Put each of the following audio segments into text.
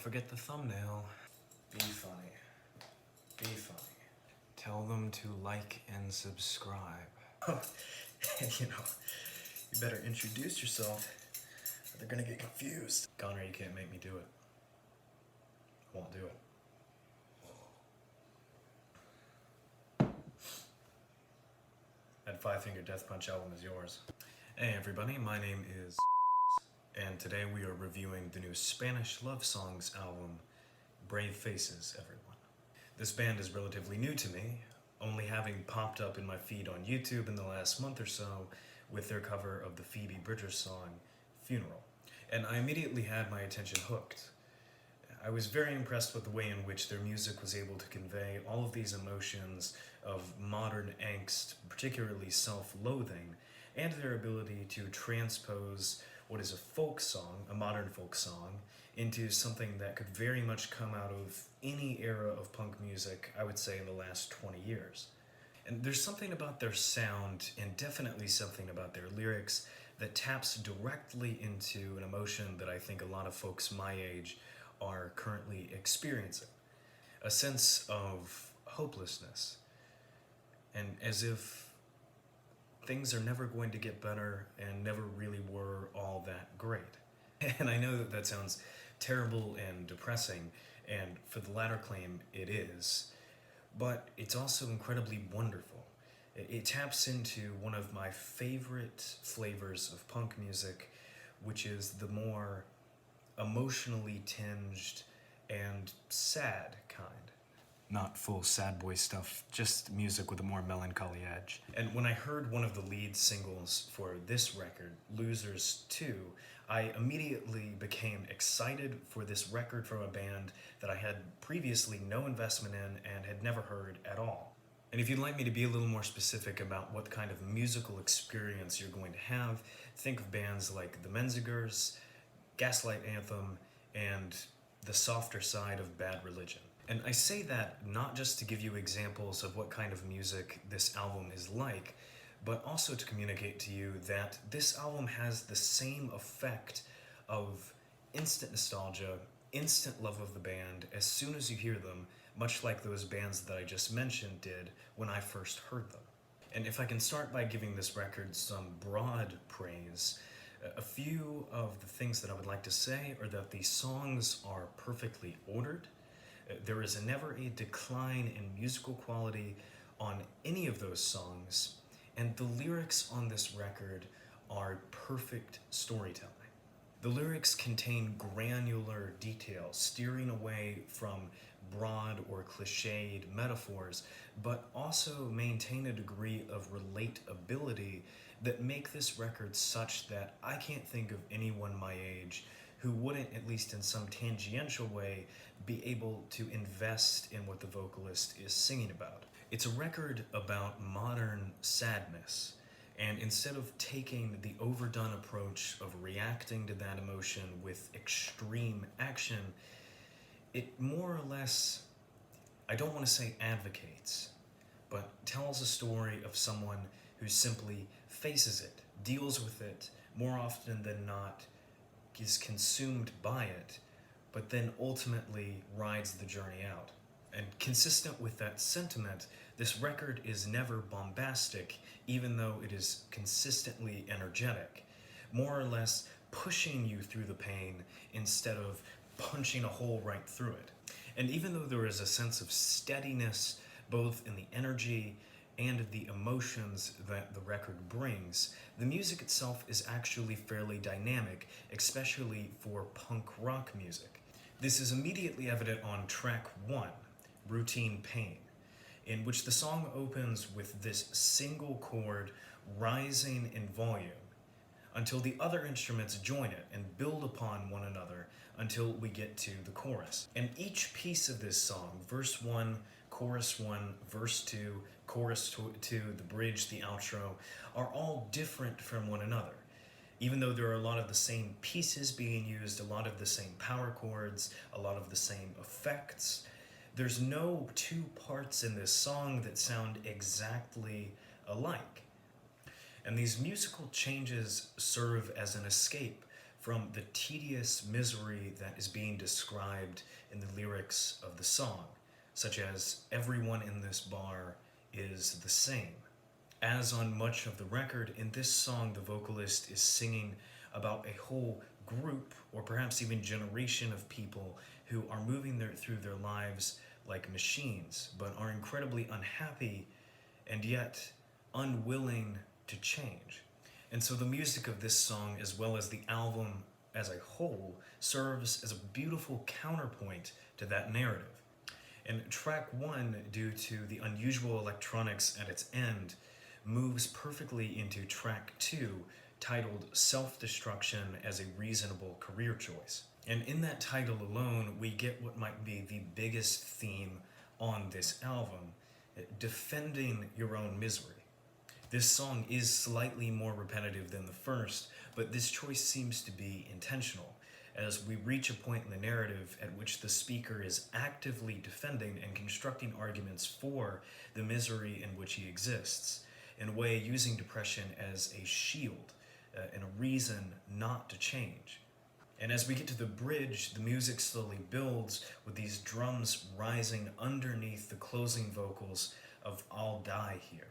forget the thumbnail. Be funny. Be funny. Tell them to like and subscribe. And you better introduce yourself, or they're gonna get confused. Connor, you can't make me do it. I won't do it. That Five Finger Death Punch album is yours. Hey everybody, my name is and today we are reviewing the new Spanish Love Songs album, Brave Faces, everyone. This band is relatively new to me, only having popped up in my feed on YouTube in the last month or so with their cover of the Phoebe Bridgers song, Funeral. And I immediately had my attention hooked. I was very impressed with the way in which their music was able to convey all of these emotions of modern angst, particularly self-loathing, and their ability to transpose what is a folk song, a modern folk song, into something that could very much come out of any era of punk music, I would say, in the last 20 years. And there's something about their sound, and definitely something about their lyrics, that taps directly into an emotion that I think a lot of folks my age are currently experiencing. A sense of hopelessness. And as if things are never going to get better and never really were all that great. And I know that that sounds terrible and depressing, and for the latter claim, it is, but it's also incredibly wonderful. It taps into one of my favorite flavors of punk music, which is the more emotionally tinged and sad kind. Not full sad boy stuff, just music with a more melancholy edge. And when I heard one of the lead singles for this record, Losers 2, I immediately became excited for this record from a band that I had previously no investment in and had never heard at all. And if you'd like me to be a little more specific about what kind of musical experience you're going to have, think of bands like the Menzingers, Gaslight Anthem, and the softer side of Bad Religion. And I say that not just to give you examples of what kind of music this album is like, but also to communicate to you that this album has the same effect of instant nostalgia, instant love of the band as soon as you hear them, much like those bands that I just mentioned did when I first heard them. And if I can start by giving this record some broad praise, a few of the things that I would like to say are that the songs are perfectly ordered. There is never a decline in musical quality on any of those songs, and the lyrics on this record are perfect storytelling. The lyrics contain granular detail, steering away from broad or cliched metaphors, but also maintain a degree of relatability that make this record such that I can't think of anyone my age who wouldn't, at least in some tangential way, be able to invest in what the vocalist is singing about. It's a record about modern sadness, and instead of taking the overdone approach of reacting to that emotion with extreme action, it more or less, I don't want to say advocates, but tells a story of someone who simply faces it, deals with it, more often than not is consumed by it, but then ultimately rides the journey out. And consistent with that sentiment, this record is never bombastic, even though it is consistently energetic, more or less pushing you through the pain instead of punching a hole right through it. And even though there is a sense of steadiness both in the energy and the emotions that the record brings, the music itself is actually fairly dynamic, especially for punk rock music. This is immediately evident on track 1, Routine Pain, in which the song opens with this single chord rising in volume until the other instruments join it and build upon one another until we get to the chorus. And each piece of this song, verse 1, chorus 1, verse 2, chorus 2, the bridge, the outro, are all different from one another. Even though there are a lot of the same pieces being used, a lot of the same power chords, a lot of the same effects, there's no two parts in this song that sound exactly alike. And these musical changes serve as an escape from the tedious misery that is being described in the lyrics of the song, such as everyone in this bar is the same. As on much of the record, in this song the vocalist is singing about a whole group or perhaps even generation of people who are moving through their lives like machines, but are incredibly unhappy and yet unwilling to change. And so the music of this song, as well as the album as a whole, serves as a beautiful counterpoint to that narrative. And track 1, due to the unusual electronics at its end, moves perfectly into track 2, titled Self-Destruction as a Reasonable Career Choice. And in that title alone, we get what might be the biggest theme on this album: defending your own misery. This song is slightly more repetitive than the first, but this choice seems to be intentional, as we reach a point in the narrative at which the speaker is actively defending and constructing arguments for the misery in which he exists, in a way using depression as a shield and a reason not to change. And as we get to the bridge, the music slowly builds with these drums rising underneath the closing vocals of "I'll Die Here."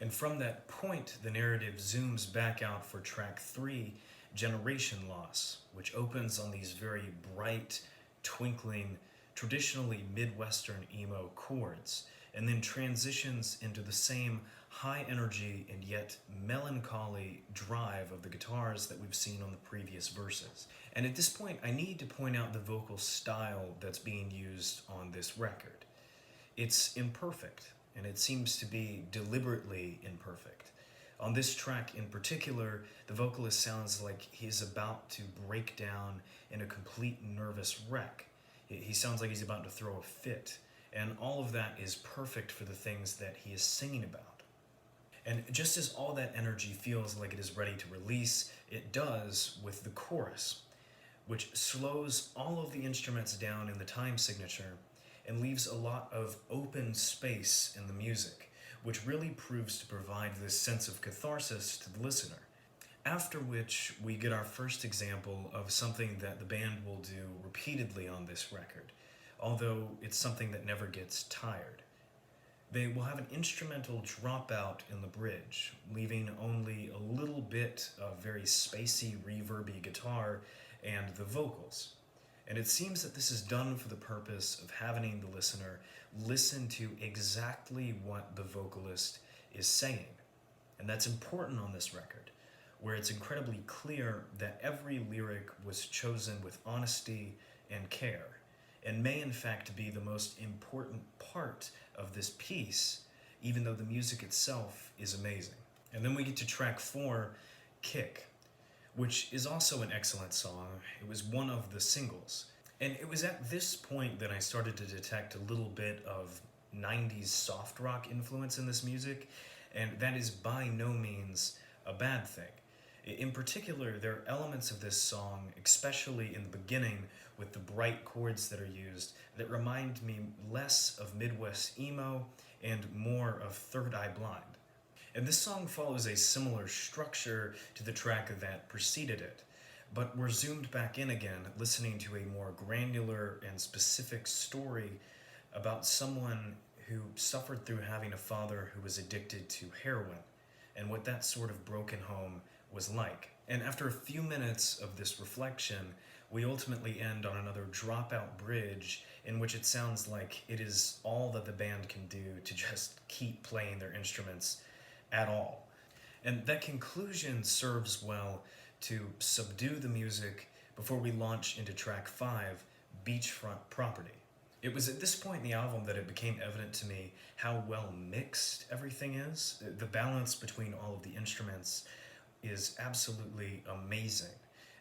And from that point, the narrative zooms back out for track 3, Generation Loss, which opens on these very bright, twinkling, traditionally Midwestern emo chords, and then transitions into the same high energy and yet melancholy drive of the guitars that we've seen on the previous verses. And at this point, I need to point out the vocal style that's being used on this record. It's imperfect, and it seems to be deliberately imperfect. On this track in particular, the vocalist sounds like he's about to break down in a complete nervous wreck. He sounds like he's about to throw a fit, and all of that is perfect for the things that he is singing about. And just as all that energy feels like it is ready to release, it does with the chorus, which slows all of the instruments down in the time signature and leaves a lot of open space in the music, which really proves to provide this sense of catharsis to the listener. After which, we get our first example of something that the band will do repeatedly on this record, although it's something that never gets tired. They will have an instrumental dropout in the bridge, leaving only a little bit of very spacey, reverby guitar and the vocals. And it seems that this is done for the purpose of having the listener listen to exactly what the vocalist is saying. And that's important on this record, where it's incredibly clear that every lyric was chosen with honesty and care, and may in fact be the most important part of this piece, even though the music itself is amazing. And then we get to track 4, Kick, which is also an excellent song. It was one of the singles. And it was at this point that I started to detect a little bit of 90s soft rock influence in this music, and that is by no means a bad thing. In particular, there are elements of this song, especially in the beginning with the bright chords that are used, that remind me less of Midwest emo and more of Third Eye Blind. And this song follows a similar structure to the track that preceded it, but we're zoomed back in again, listening to a more granular and specific story about someone who suffered through having a father who was addicted to heroin, and what that sort of broken home was like. And after a few minutes of this reflection, we ultimately end on another dropout bridge in which it sounds like it is all that the band can do to just keep playing their instruments at all. And that conclusion serves well to subdue the music before we launch into track 5, Beachfront Property. It was at this point in the album that it became evident to me how well mixed everything is. The balance between all of the instruments is absolutely amazing.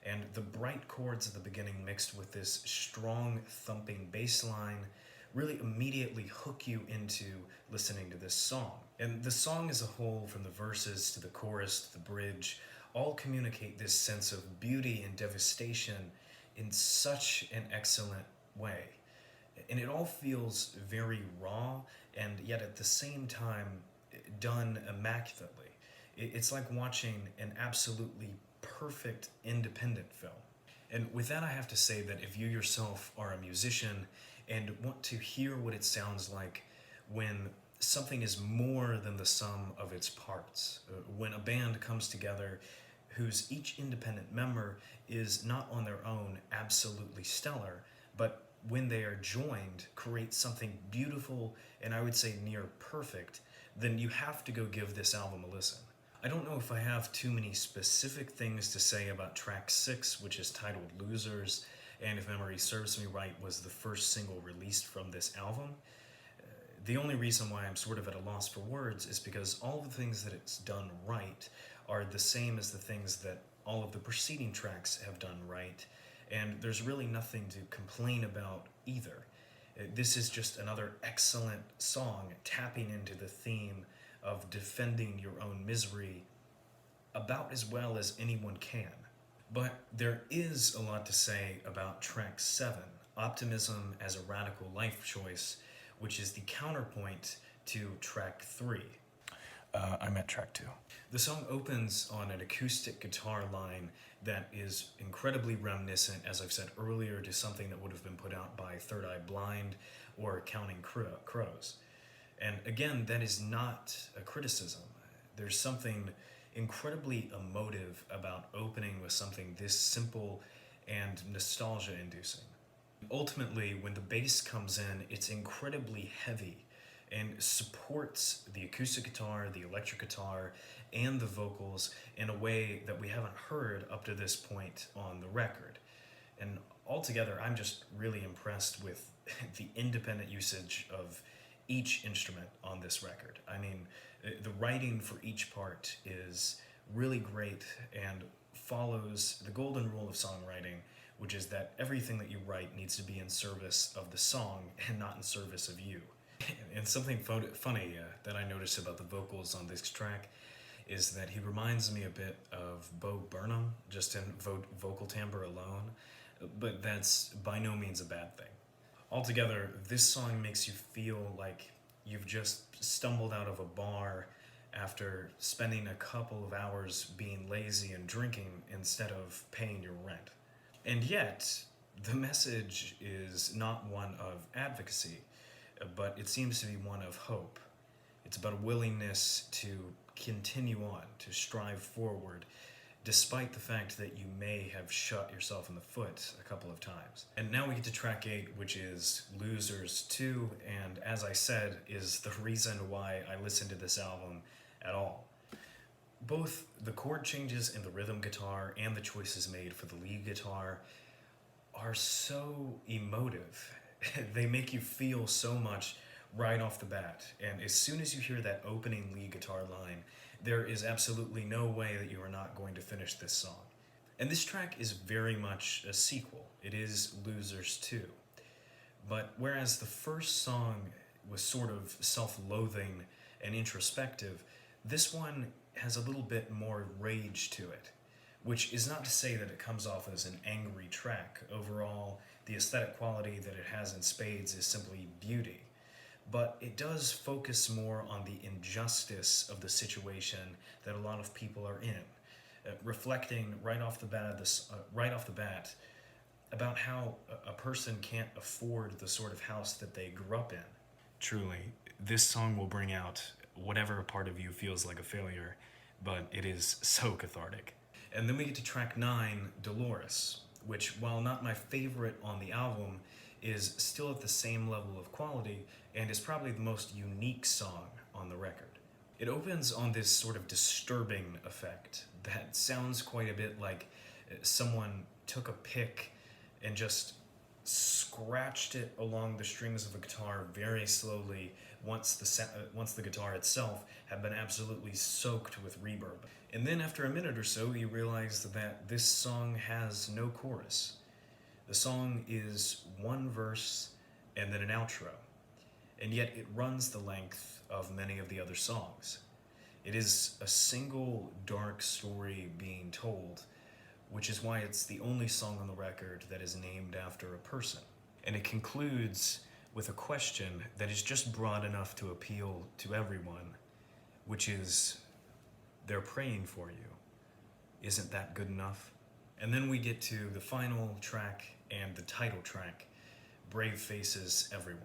And the bright chords at the beginning mixed with this strong thumping bass line really immediately hook you into listening to this song. And the song as a whole, from the verses to the chorus to the bridge, all communicate this sense of beauty and devastation in such an excellent way. And it all feels very raw, and yet at the same time done immaculately. It's like watching an absolutely perfect independent film. And with that, I have to say that if you yourself are a musician and want to hear what it sounds like when something is more than the sum of its parts, when a band comes together whose each independent member is not on their own absolutely stellar, but when they are joined create something beautiful and I would say near perfect, then you have to go give this album a listen. I don't know if I have too many specific things to say about track 6, which is titled Losers, and if memory serves me right, was the first single released from this album. The only reason why I'm sort of at a loss for words is because all of the things that it's done right are the same as the things that all of the preceding tracks have done right, and there's really nothing to complain about either. This is just another excellent song tapping into the theme of defending your own misery about as well as anyone can. But there is a lot to say about track 7, Optimism as a Radical Life Choice, which is the counterpoint to track 3. I meant track 2. The song opens on an acoustic guitar line that is incredibly reminiscent, as I've said earlier, to something that would have been put out by Third Eye Blind or Counting Crows. And again, that is not a criticism. There's something incredibly emotive about opening with something this simple and nostalgia-inducing. Ultimately, when the bass comes in, it's incredibly heavy and supports the acoustic guitar, the electric guitar, and the vocals in a way that we haven't heard up to this point on the record. And altogether, I'm just really impressed with the independent usage of each instrument on this record. I mean, the writing for each part is really great and follows the golden rule of songwriting, which is that everything that you write needs to be in service of the song and not in service of you. And something funny that I noticed about the vocals on this track is that he reminds me a bit of Bo Burnham, just in vocal timbre alone, but that's by no means a bad thing. Altogether, this song makes you feel like you've just stumbled out of a bar after spending a couple of hours being lazy and drinking instead of paying your rent. And yet, the message is not one of advocacy, but it seems to be one of hope. It's about a willingness to continue on, to strive forward, despite the fact that you may have shot yourself in the foot a couple of times. And now we get to track 8, which is Losers 2, and as I said, is the reason why I listened to this album at all. Both the chord changes in the rhythm guitar and the choices made for the lead guitar are so emotive. They make you feel so much right off the bat, and as soon as you hear that opening lead guitar line, there is absolutely no way that you are not going to finish this song. And this track is very much a sequel. It is Losers 2. But whereas the first song was sort of self-loathing and introspective, this one has a little bit more rage to it, which is not to say that it comes off as an angry track. Overall, the aesthetic quality that it has in spades is simply beauty. But it does focus more on the injustice of the situation that a lot of people are in, reflecting right off the bat about how a person can't afford the sort of house that they grew up in. Truly, this song will bring out whatever part of you feels like a failure, but it is so cathartic. And then we get to track 9, Dolores, which, while not my favorite on the album, is still at the same level of quality and is probably the most unique song on the record. It opens on this sort of disturbing effect that sounds quite a bit like someone took a pick and just scratched it along the strings of a guitar very slowly once the guitar itself had been absolutely soaked with reverb. And then after a minute or so, you realize that this song has no chorus. The song is one verse and then an outro, and yet it runs the length of many of the other songs. It is a single dark story being told, which is why it's the only song on the record that is named after a person. And it concludes with a question that is just broad enough to appeal to everyone, which is, they're praying for you. isn't that good enough? And then we get to the final track and the title track, Brave Faces Everyone,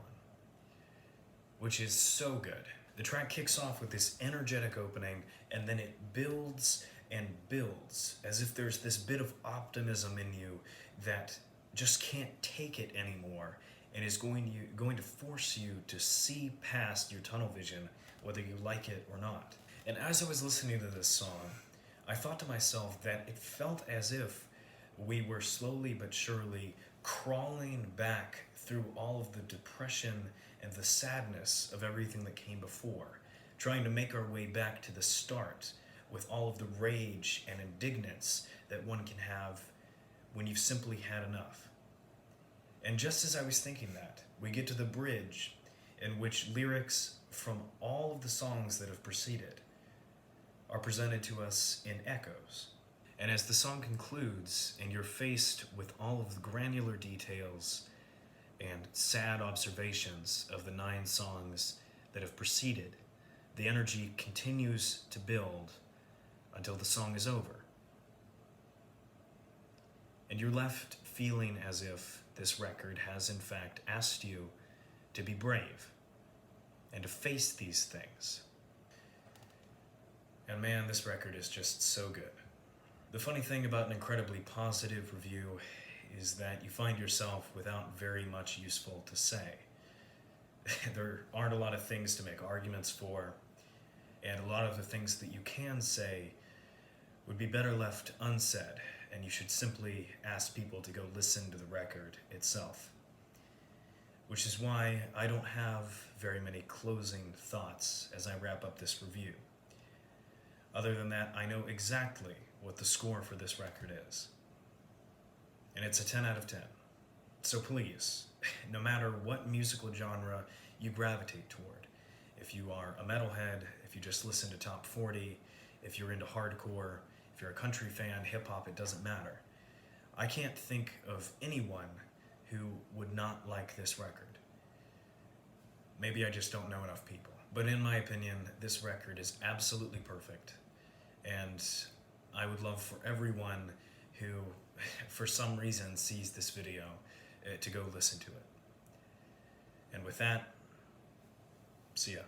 which is so good. The track kicks off with this energetic opening, and then it builds and builds as if there's this bit of optimism in you that just can't take it anymore and is going to force you to see past your tunnel vision, whether you like it or not. And as I was listening to this song, I thought to myself that it felt as if we were slowly but surely crawling back through all of the depression and the sadness of everything that came before, trying to make our way back to the start with all of the rage and indignance that one can have when you've simply had enough. And just as I was thinking that, we get to the bridge in which lyrics from all of the songs that have preceded are presented to us in echoes. And as the song concludes and you're faced with all of the granular details and sad observations of the 9 songs that have preceded, the energy continues to build until the song is over. And you're left feeling as if this record has in fact asked you to be brave and to face these things. And man, this record is just so good. The funny thing about an incredibly positive review is that you find yourself without very much useful to say. There aren't a lot of things to make arguments for, and a lot of the things that you can say would be better left unsaid, and you should simply ask people to go listen to the record itself. Which is why I don't have very many closing thoughts as I wrap up this review. Other than that, I know exactly what the score for this record is. And it's a 10 out of 10. So please, no matter what musical genre you gravitate toward, if you are a metalhead, if you just listen to top 40, if you're into hardcore, if you're a country fan, hip-hop, it doesn't matter. I can't think of anyone who would not like this record. Maybe I just don't know enough people. But in my opinion, this record is absolutely perfect. And I would love for everyone who, for some reason, sees this video to go listen to it. And with that, see ya.